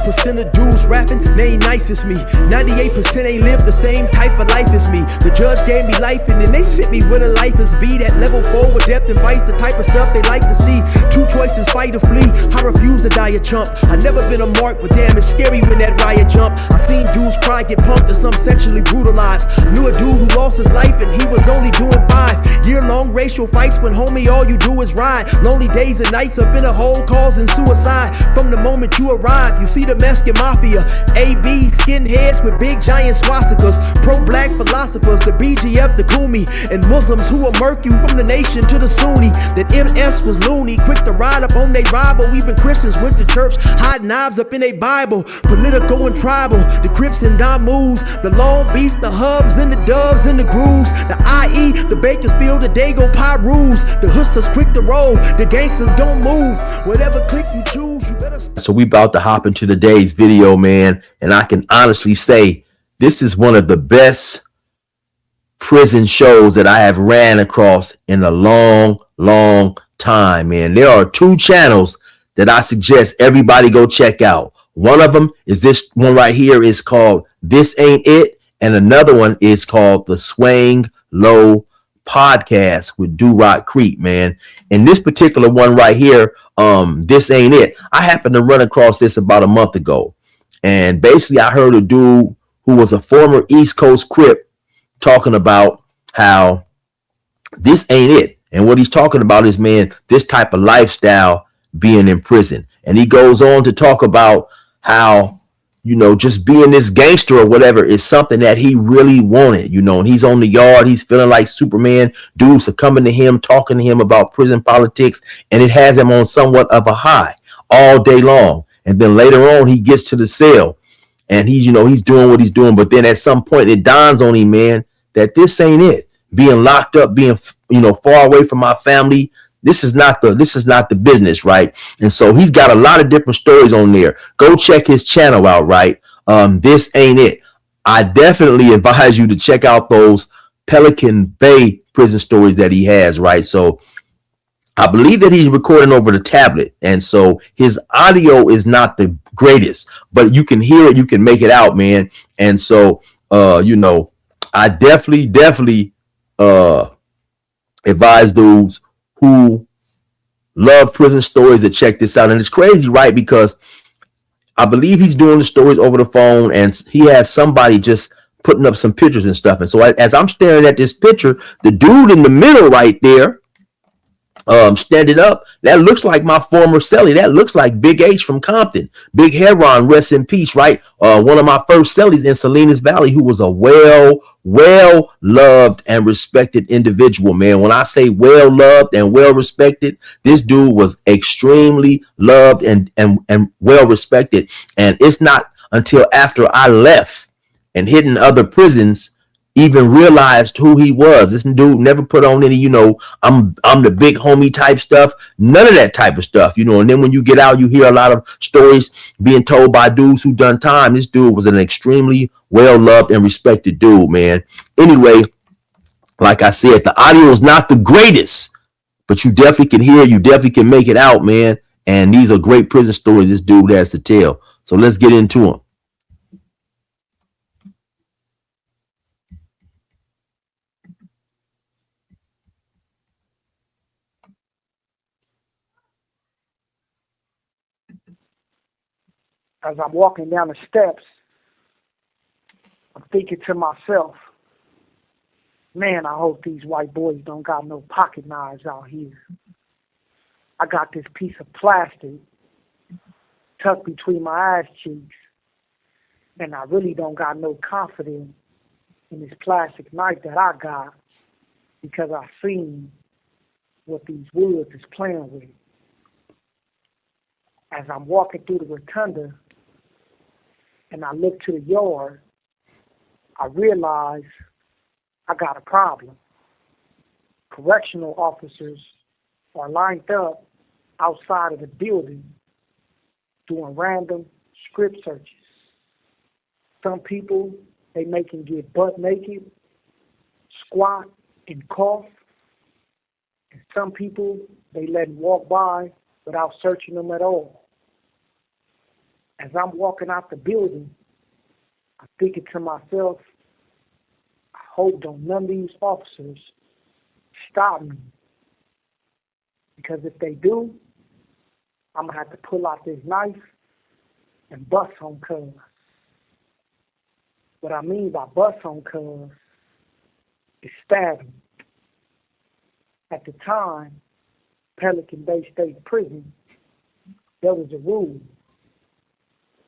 1% of dudes rapping, they ain't nice as me. 98% ain't live the same type of life as me. The judge gave me life and then they sent me where the life is be. That level 4 with depth and vice, the type of stuff they like to see. Two choices, fight or flee. I refuse to die a chump. I never been a mark, but damn, it's scary when that riot jump. I seen dudes cry, get pumped, and some sexually brutalized. Knew a dude who lost his life and he was only doing 5 year-long racial fights when homie all you do is ride. Lonely days and nights up in a hole causing suicide. From the moment you arrive, you see the Mexican mafia, AB skinheads with big giant swastikas, pro-black philosophers, the BGF, the Kumi, and Muslims who will murk you from the nation to the Sunni. That MS was loony, quick to ride up on they rival. Even Christians went to church, hide knives up in a Bible. Political and tribal, the Crips and Damus, the Long Beach, the Hubs and the Dubs and the Grooves, the IE, the Bakersfield, the Dago Pyrus, the hustlers quick to roll, the gangsters don't move. Whatever click you choose, you better. So we about to hop into today's video, man, and I can honestly say this is one of the best prison shows that I have ran across in a long time, man. There are 2 channels that I suggest everybody go check out. One of them is this one right here. Is called This Ain't It, and another one is called the Swing Low Podcast with Do-Rock Creek, man. And this particular one right here, This Ain't It, I happened to run across this about a month ago, and basically I heard a dude who was a former East Coast Crip talking about how this ain't it. And what he's talking about is, man, this type of lifestyle being in prison. And he goes on to talk about how, you know, just being this gangster or whatever is something that he really wanted, you know, and he's on the yard, he's feeling like Superman, dudes are coming to him, talking to him about prison politics, and it has him on somewhat of a high all day long. And then later on, he gets to the cell and he's, you know, he's doing what he's doing. But then at some point it dawns on him, man, that this ain't it. Being locked up, being, you know, far away from my family. This is not the business, right? And so he's got a lot of different stories on there. Go check his channel out, right? This Ain't It. I definitely advise you to check out those Pelican Bay prison stories that he has, right? So I believe that he's recording over the tablet, and so his audio is not the greatest, but you can hear it, you can make it out, man. And so you know, I definitely advise those who love prison stories to check this out. And it's crazy, right? Because I believe he's doing the stories over the phone, and he has somebody just putting up some pictures and stuff. And so as I'm staring at this picture, the dude in the middle right there, standing up, that looks like my former cellie. That looks like Big H from Compton. Big Heron, rest in peace, right? One of my first cellies in Salinas Valley, who was a well loved and respected individual, man. When I say well loved and well respected, this dude was extremely loved and well respected. And it's not until after I left and hid in other prisons even realized who he was. This dude never put on any, you know, I'm the big homie type stuff. None of that type of stuff, you know. And then when you get out, you hear a lot of stories being told by dudes who done time. This dude was an extremely well loved and respected dude, man. Anyway, like I said, the audio is not the greatest, but you definitely can hear, you definitely can make it out, man. And these are great prison stories this dude has to tell. So let's get into them. As I'm walking down the steps, I'm thinking to myself, man, I hope these white boys don't got no pocket knives out here. I got this piece of plastic tucked between my ass cheeks, and I really don't got no confidence in this plastic knife that I got because I seen what these woods is playing with. As I'm walking through the rotunda, and I look to the yard, I realize I got a problem. Correctional officers are lined up outside of the building doing random script searches. Some people, they make them get butt naked, squat, and cough. And some people, they let them walk by without searching them at all. As I'm walking out the building, I'm thinking to myself, I hope don't none of these officers stop me. Because if they do, I'm going to have to pull out this knife and bust on cuz. What I mean by bust on cuz is stabbing. At the time, Pelican Bay State Prison, there was a rule.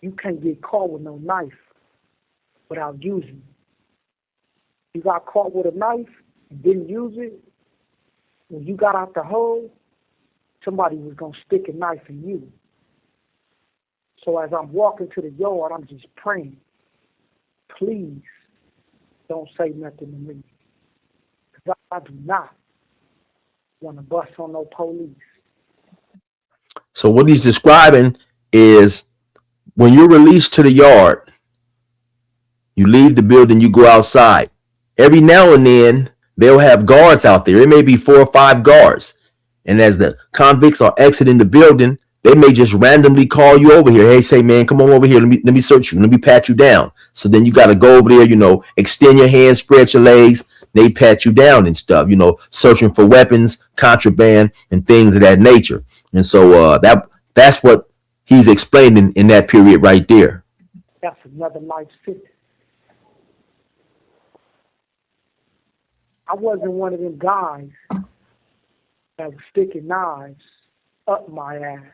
You can't get caught with no knife without using it. You got caught with a knife and didn't use it, when you got out the hole, somebody was going to stick a knife in you. So as I'm walking to the yard, I'm just praying, please don't say nothing to me. Because I do not want to bust on no police. So what he's describing is when you're released to the yard, you leave the building, you go outside. Every now and then, they'll have guards out there. It may be 4 or 5 guards. And as the convicts are exiting the building, they may just randomly call you over here. Hey, say, man, come on over here. Let me search you. Let me pat you down. So then you got to go over there, extend your hands, spread your legs. They pat you down and stuff, searching for weapons, contraband, and things of that nature. And so that's what he's explaining in that period right there. That's another life sentence. I wasn't one of them guys that was sticking knives up my ass.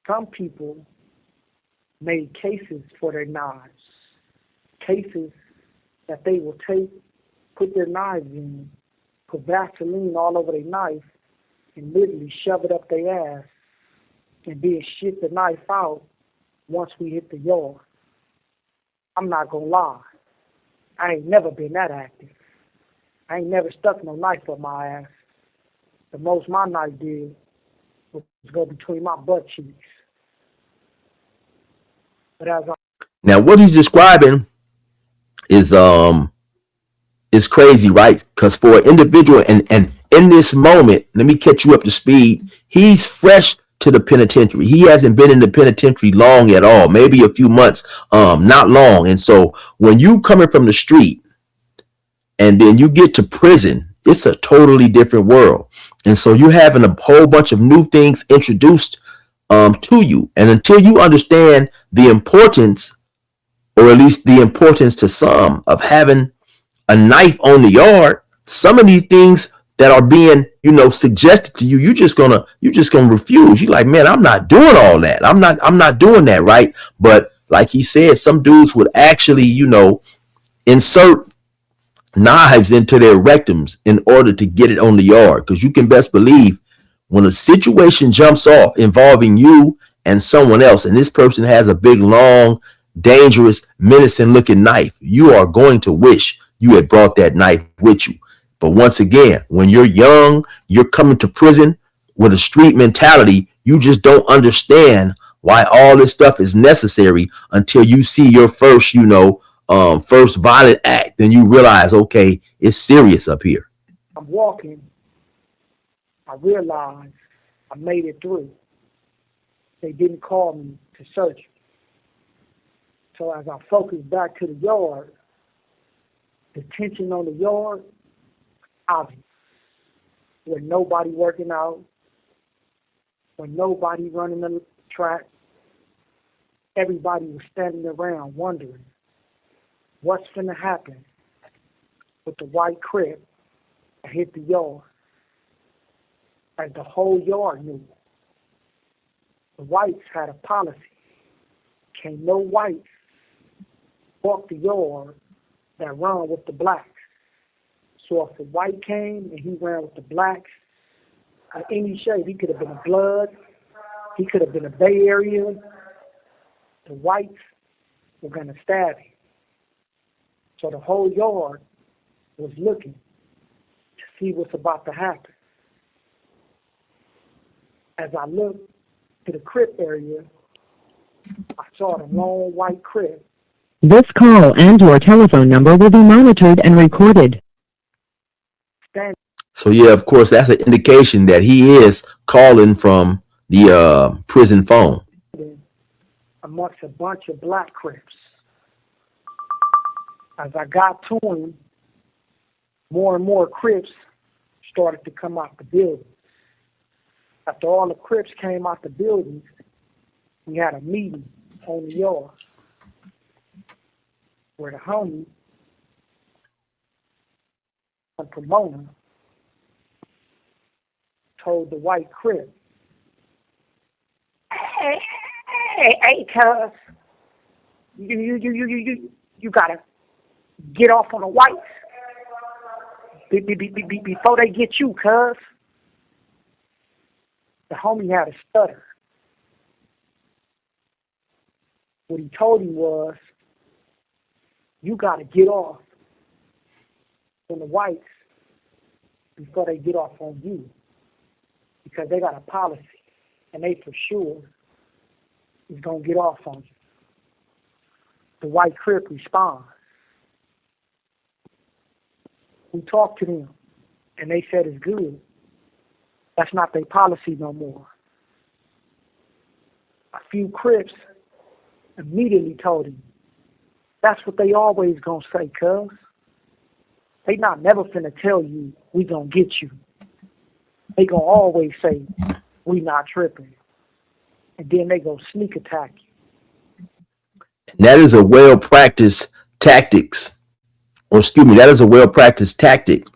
Some people made cases for their knives, cases that they will take, put their knives in, put Vaseline all over their knife, and literally shove it up their ass, and then shit the knife out once we hit the yard. I'm not gonna lie, I ain't never been that active. I ain't never stuck no knife up my ass. The most my knife did was go between my butt cheeks. But now what he's describing is crazy, right? Because for an individual, and in this moment, let me catch you up to speed. He's fresh to the penitentiary. He hasn't been in the penitentiary long at all, maybe a few months, not long. And so when you coming from the street and then you get to prison, it's a totally different world. And so you're having a whole bunch of new things introduced to you. And until you understand the importance, or at least the importance to some, of having a knife on the yard, some of these things that are being, suggested to you, you're just gonna refuse. You're like, man, I'm not doing all that. I'm not doing that, right? But like he said, some dudes would actually, insert knives into their rectums in order to get it on the yard. Because you can best believe when a situation jumps off involving you and someone else, and this person has a big, long, dangerous, menacing looking knife, you are going to wish you had brought that knife with you. But once again, when you're young, you're coming to prison with a street mentality, you just don't understand why all this stuff is necessary until you see your first, first violent act. Then you realize, okay, it's serious up here. I'm walking, I realized I made it through. They didn't call me to search me. So as I focused back to the yard, the tension on the yard, obvious. With nobody working out, with nobody running the track, everybody was standing around wondering what's going to happen with the white crib that hit the yard. As the whole yard knew. The whites had a policy. Can't no whites walk the yard that run with the blacks. So if a white came and he ran with the blacks, in any shape, he could have been a blood, he could have been a Bay Area, the whites were going to stab him. So the whole yard was looking to see what's about to happen. As I looked to the crib area, I saw the long white crib. This call and your telephone number will be monitored and recorded. So yeah, of course, that's an indication that he is calling from the prison phone. amongst a bunch of black Crips. As I got to him, more and more Crips started to come out the building. After all the Crips came out the building, we had a meeting on the yard where the homie and promoter told the white Crip, hey, cuz, you gotta get off on the whites before they get you, cuz. The homie had a stutter. What he told him was, you gotta get off on the whites before they get off on you, because they got a policy and they for sure is gonna get off on you. The white Crip responds. We talked to them and they said it's good. That's not their policy no more. A few Crips immediately told him, that's what they always gonna say, cuz. They not never finna tell you we gonna get you. They gonna always say we not tripping. And then they gonna sneak attack you. That is a well-practiced tactics, or excuse me, that is a well-practiced tactic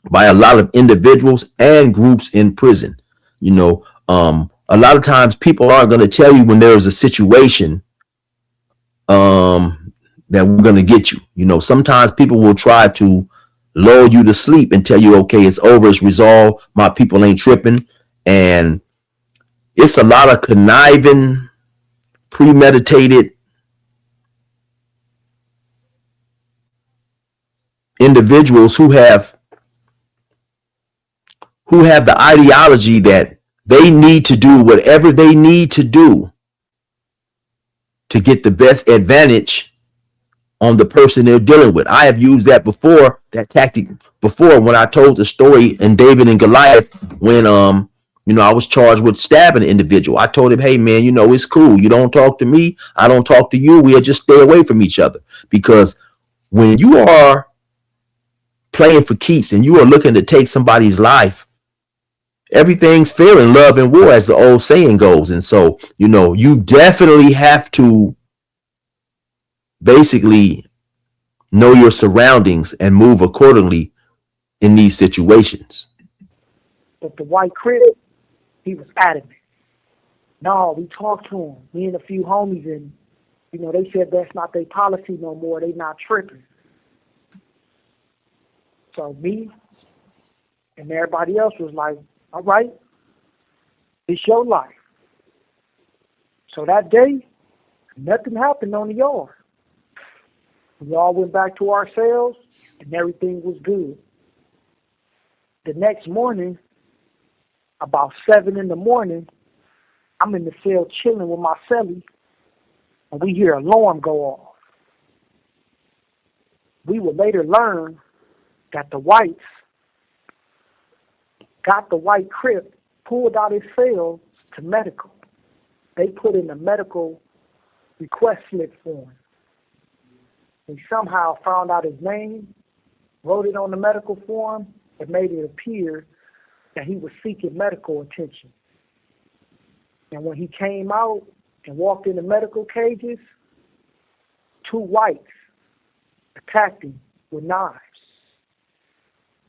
by a lot of individuals and groups in prison. You know, a lot of times people aren't going to tell you when there is a situation that we're going to get you. You know, sometimes people will try to lull you to sleep and tell you, okay, it's over, it's resolved, my people ain't tripping. And it's a lot of conniving, premeditated individuals who have the ideology that they need to do whatever they need to do to get the best advantage on the person they're dealing with. I have used that before, that tactic before, when I told the story in David and Goliath, when I was charged with stabbing an individual. I told him, hey man, it's cool. You don't talk to me, I don't talk to you. We'll just stay away from each other. Because when you are playing for keeps and you are looking to take somebody's life, everything's fair in love and war, as the old saying goes. And so, you definitely have to basically know your surroundings and move accordingly in these situations. But the white Crip, he was adamant. No, we talked to him, me and a few homies, and they said that's not their policy no more. They not tripping. So me and everybody else was like, all right, it's your life. So that day, nothing happened on the yard. We all went back to our cells and everything was good. The next morning, about 7 a.m, I'm in the cell chilling with my cellie, and we hear an alarm go off. We would later learn that the whites got the white Crip, pulled out his cell to medical. They put in a medical request slip for him. We somehow found out his name, wrote it on the medical form, and made it appear that he was seeking medical attention. And when he came out and walked in the medical cages, 2 whites attacked him with knives.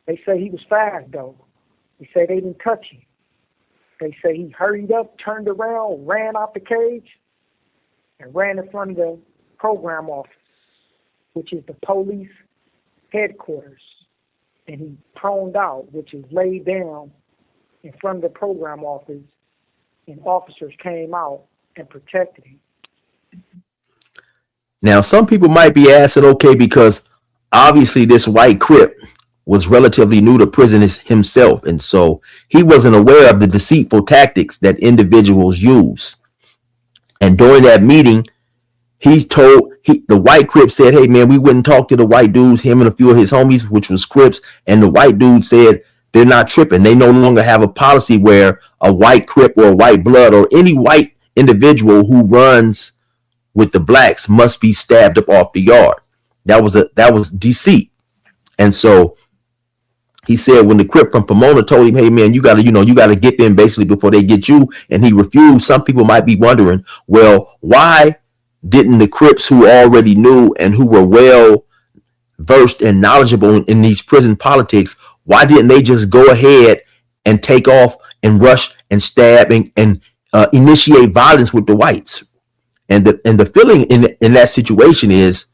They say he was fast, though. They say they didn't touch him. They say he hurried up, turned around, ran out the cage, and ran in front of the program office, which is the police headquarters. And he proned out, which is laid down in front of the program office, and officers came out and protected him. Now, some people might be asking, okay, because obviously this white Crip was relatively new to prison himself, and so he wasn't aware of the deceitful tactics that individuals use. And during that meeting, the white Crip said, hey man, we wouldn't talk to the white dudes, him and a few of his homies, which was Crips, and the white dude said they're not tripping. They no longer have a policy where a white Crip or a white blood or any white individual who runs with the blacks must be stabbed up off the yard. That was deceit. And so he said when the Crip from Pomona told him, hey man, you gotta get them basically before they get you, and he refused. Some people might be wondering, well, why didn't the Crips who already knew and who were well versed and knowledgeable in these prison politics, why didn't they just go ahead and take off and rush and stab and initiate violence with the whites? And the feeling in that situation is,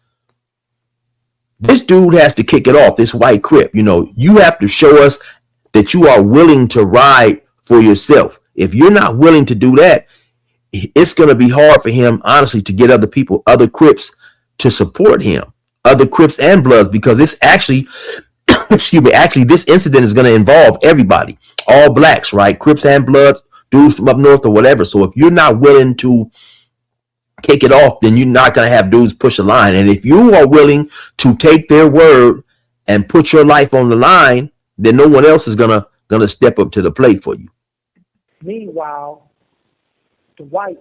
this dude has to kick it off, this white Crip. You have to show us that you are willing to ride for yourself. If you're not willing to do that, it's going to be hard for him, honestly, to get other Crips to support him, other Crips and Bloods, because it's actually, actually, this incident is going to involve everybody, all blacks, right? Crips and Bloods, dudes from up north or whatever. So if you're not willing to kick it off, then you're not going to have dudes push a line. And if you are willing to take their word and put your life on the line, then no one else is gonna step up to the plate for you. Meanwhile, the whites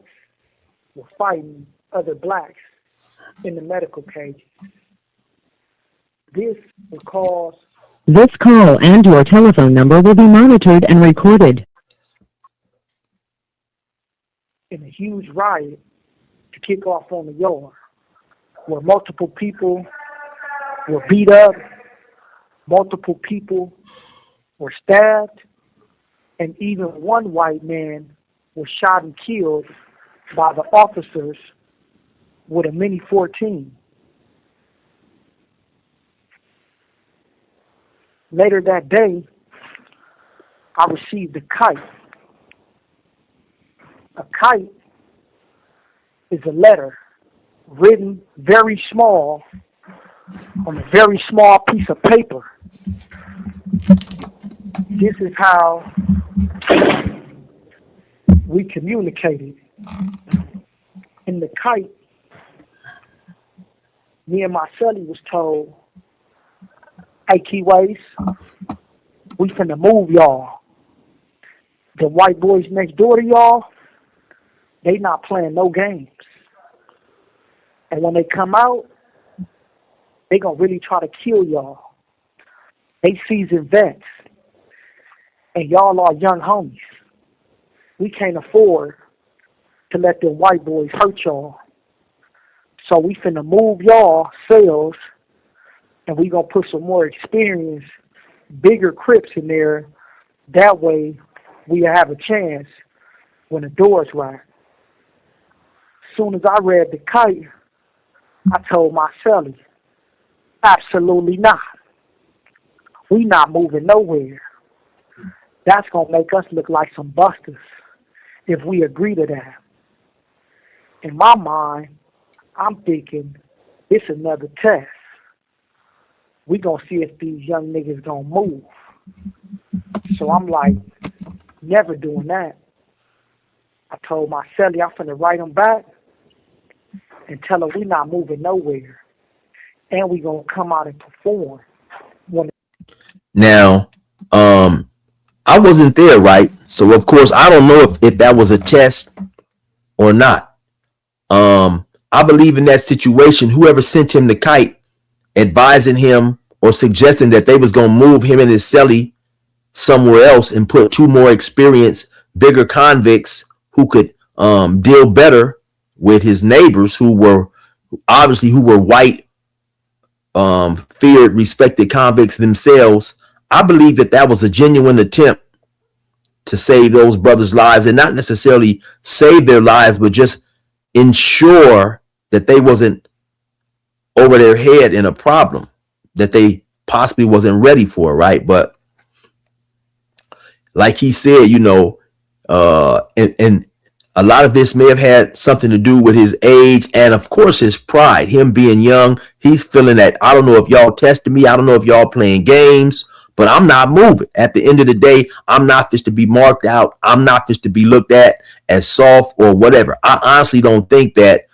were fighting other blacks in the medical cages. This would cause... This call and your telephone number will be monitored and recorded. ...in a huge riot to kick off on the yard, where multiple people were beat up, multiple people were stabbed, and even one white man was shot and killed by the officers with a Mini 14. Later that day, I received a kite. A kite is a letter written very small on a very small piece of paper. This is how we communicated. In the kite, me and my cellie was told, hey, Keyways, we finna move y'all. The white boys next door to y'all, they not playing no games. And when they come out, they gonna really try to kill y'all. They seasoned vets. And y'all are young homies. We can't afford to let them white boys hurt y'all. So we finna move y'all cells, and we gonna put some more experienced, bigger Crips in there. That way, we have a chance when the door's right. Soon as I read the kite, I told my cellie, absolutely not. We not moving nowhere. That's going to make us look like some busters if we agree to that. In my mind, I'm thinking, it's another test. We going to see if these young niggas going to move. So I'm like, never doing that. I told my cellie I'm finna write them back and tell her we not moving nowhere. And we going to come out and perform. Now, I wasn't there, right? So of course I don't know if that was a test or not. I believe in that situation, whoever sent him the kite advising him or suggesting that they was gonna move him and his cellie somewhere else and put two more experienced, bigger convicts who could deal better with his neighbors who were white, feared, respected convicts themselves. I believe that was a genuine attempt to save those brothers' lives, and not necessarily save their lives, but just ensure that they wasn't over their head in a problem that they possibly wasn't ready for, right? But like he said, and a lot of this may have had something to do with his age and, of course, his pride. Him being young, he's feeling that, I don't know if y'all testing me, I don't know if y'all playing games, but I'm not moving. At the end of the day, I'm not fit to be marked out. I'm not fit to be looked at as soft or whatever. I honestly don't think that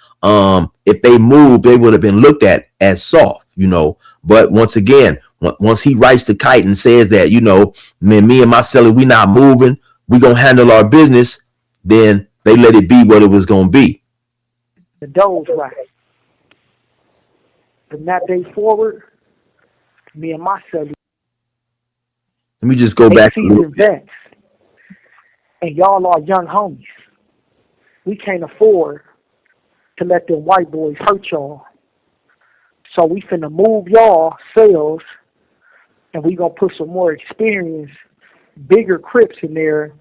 if they moved, they would have been looked at as soft, But once again, once he writes the kite and says that, me and my cellie, we not moving, we gonna handle our business, then they let it be what it was gonna be. the doze rack. From that day forward, me and my celly, Let me just go they back a little seasoned bit. vets, and y'all are young homies. We can't afford to let them white boys hurt y'all. So we finna move y'all cells, and we gonna put some more experience, bigger Crips in there.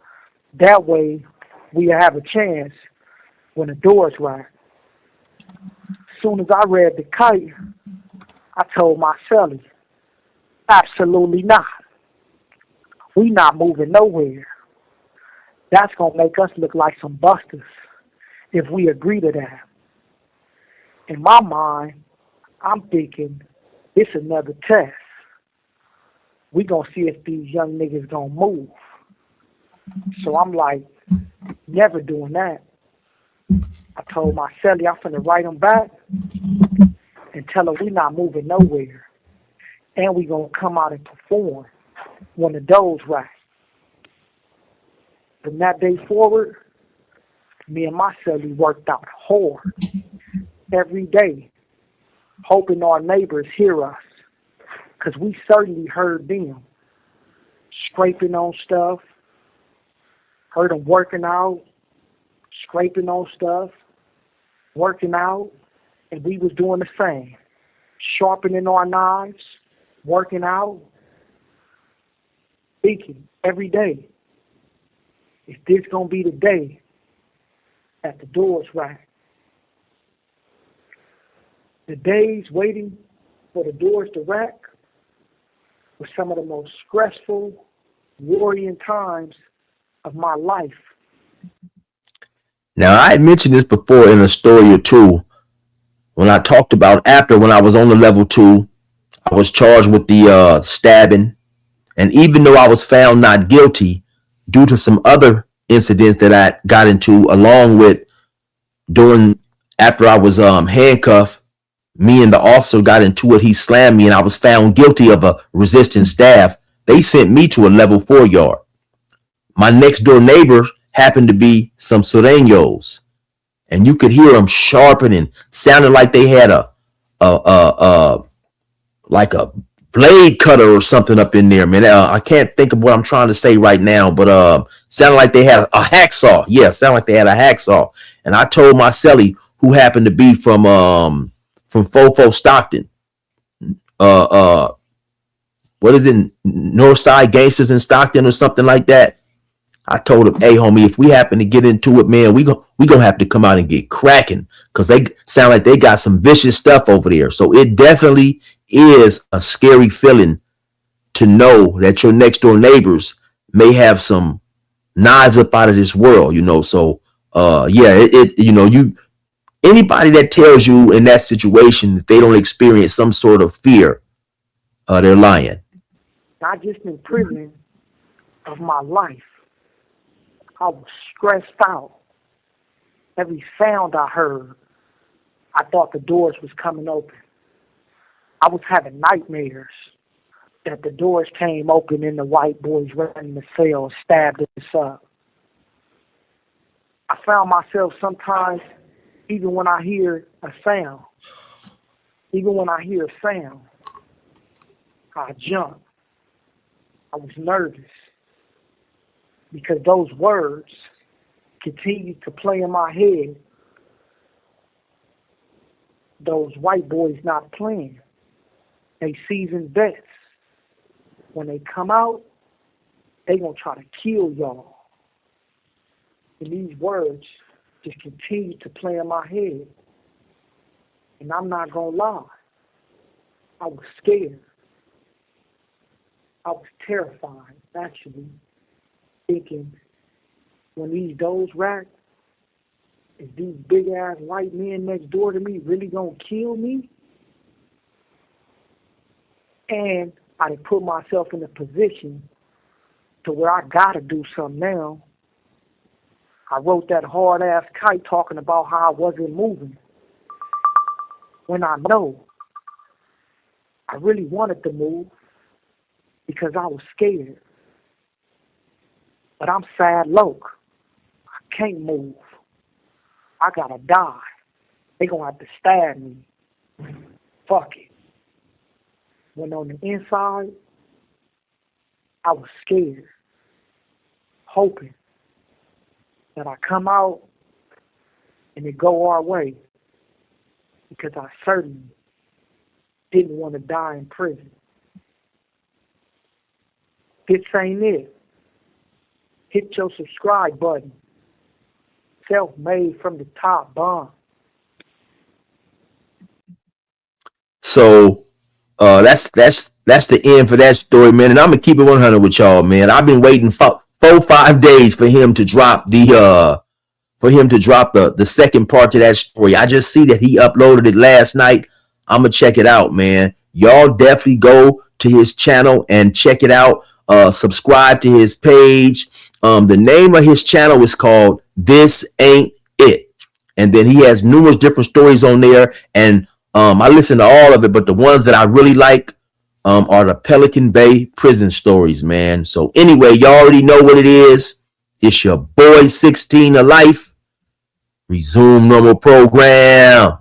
That way, we have a chance when the doors rack. As soon as I read the kite, I told my celly, absolutely not. We not moving nowhere. That's gonna make us look like some busters if we agree to that. In my mind, I'm thinking, it's another test. We gonna see if these young niggas gonna move. So I'm like, never doing that. I told my celly I'm finna write them back and tell her we not moving nowhere. And we gonna come out and perform when the doors rack. From that day forward, me and my celly worked out hard every day, hoping our neighbors hear us, because we certainly heard them scraping on stuff, heard them working out, scraping on stuff, working out, and we was doing the same, sharpening our knives, working out, thinking every day, is this gonna be the day that the doors rack? The days waiting for the doors to rack were some of the most stressful, worrying times of my life. Now, I had mentioned this before in a story or two when I talked about after when I was on the level 2, I was charged with the stabbing. And even though I was found not guilty due to some other incidents that I got into along with during after I was handcuffed, me and the officer got into it. He slammed me and I was found guilty of a resisting stab. They sent me to a level 4 yard. My next door neighbors happened to be some Sureños, and you could hear them sharpening, sounded like they had a like a blade cutter or something up in there, man. I can't think of what I'm trying to say right now, but sounded like they had a hacksaw. Yeah, sounded like they had a hacksaw. And I told my celly, who happened to be from Fofo Stockton, uh uh what is it, Northside Gangsters in Stockton or something like that. I told him, hey homie, if we happen to get into it, man, we gonna have to come out and get cracking, because they sound like they got some vicious stuff over there. So it definitely is a scary feeling to know that your next door neighbors may have some knives up out of this world, you know. So yeah, you anybody that tells you in that situation that they don't experience some sort of fear, they're lying. Not just in prison of my life. I was stressed out. Every sound I heard, I thought the doors was coming open. I was having nightmares that the doors came open and the white boys running the cell stabbed us up. I found myself sometimes, even when I hear a sound, I jump. I was nervous because those words continued to play in my head. Those white boys not playing. They seasoned vets. When they come out, they gonna try to kill y'all. And these words just continue to play in my head. And I'm not gonna lie, I was scared. I was terrified, actually, thinking, when these doors rack, is these big ass white men next door to me really gonna kill me? And I put myself in a position to where I gotta do something now. I wrote that hard ass kite talking about how I wasn't moving, when I know I really wanted to move because I was scared. But I'm sad loc. I can't move. I gotta die. They gonna have to stab me. Fuck it. When on the inside, I was scared, hoping that I come out and it go our way, because I certainly didn't want to die in prison. This ain't it. Hit your subscribe button. Self-made from the top, bomb. So that's the end for that story, man. And I'm gonna keep it 100 with y'all, man. I've been waiting 5 days for him to drop the second part to that story. I just see that he uploaded it last night. I'm gonna check it out, man. Y'all definitely go to his channel and check it out. Subscribe to his page. The name of his channel is called This Ain't It, and then he has numerous different stories on there. And I listen to all of it, but the ones that I really like are the Pelican Bay prison stories, man. So anyway, y'all already know what it is. It's your boy 16 to life. Resume normal program.